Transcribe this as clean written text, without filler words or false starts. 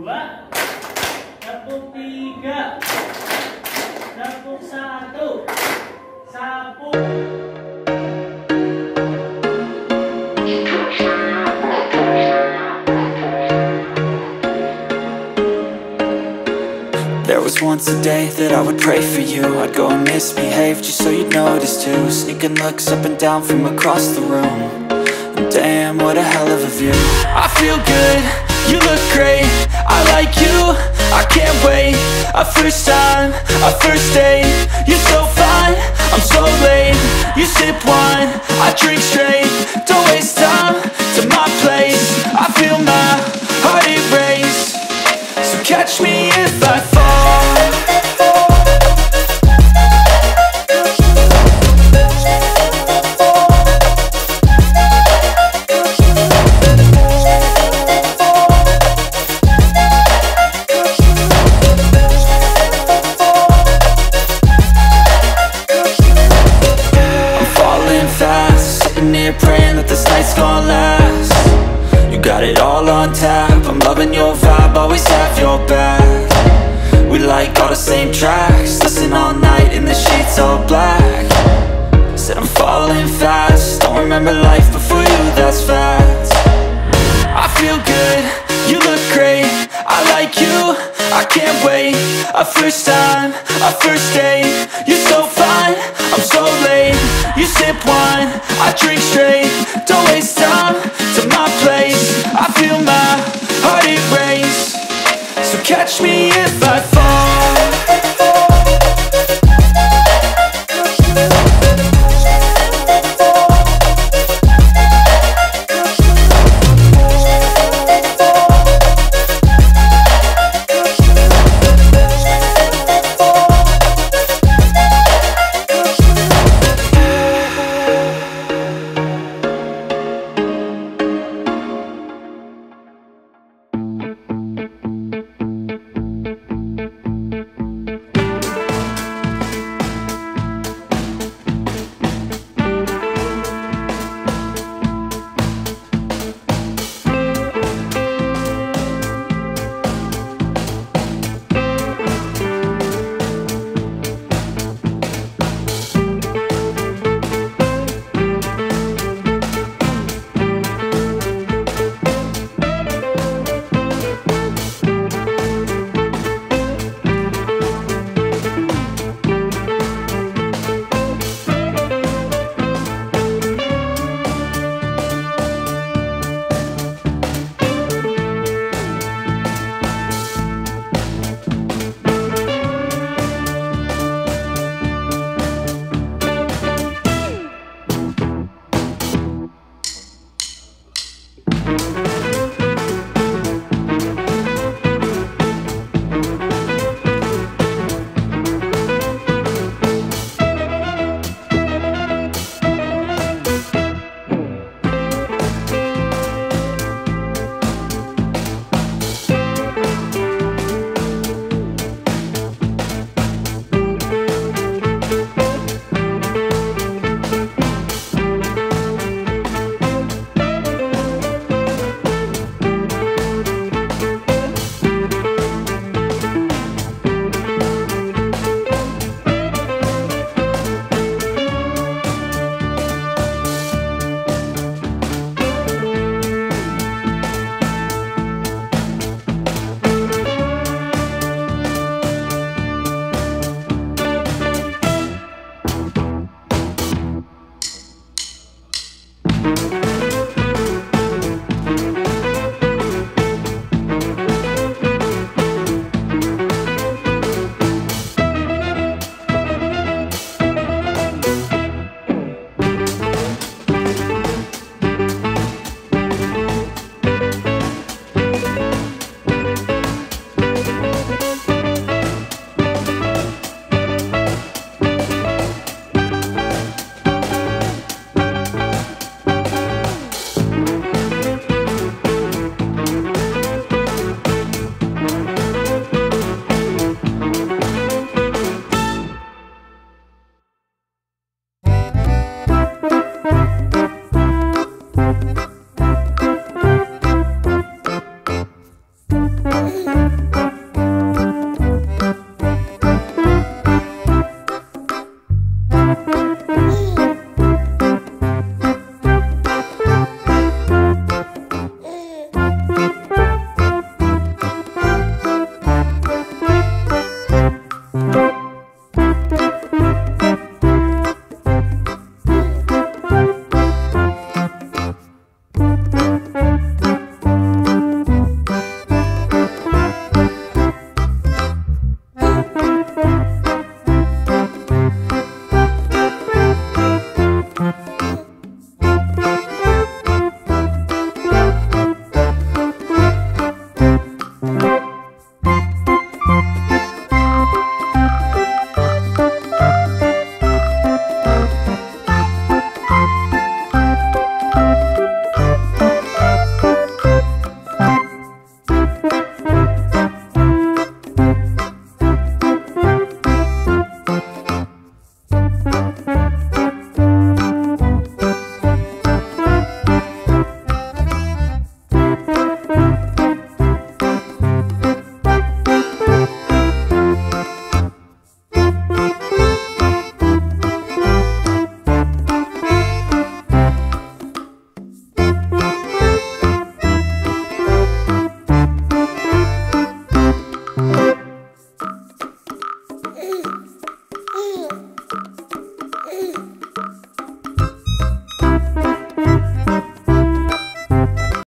dua, tepuk tiga, tepuk satu, sapu. There was once a day that I would pray for you. I'd go and misbehave just so you'd notice too. Sneaking looks up and down from across the room. And damn, what a hell of a view. I feel good, you look great, I like you, I can't wait. A first time, a first date, you're so fine, I'm so late. You sip wine, I drink straight. Don't waste time to my place. I feel my heart erase. So catch me if I fall. Praying that this night's gonna last. You got it all on tap, I'm loving your vibe, always have your back. We like all the same tracks, listen all night in the sheets all black. Said I'm falling fast, don't remember life before you, that's fact. I feel good, you look great, I like you, I can't wait. A first time, a first date, you're so fine, I'm so late. You sip wine, I drink straight. Don't waste time to my place. I feel my heart erase. So catch me if I fall.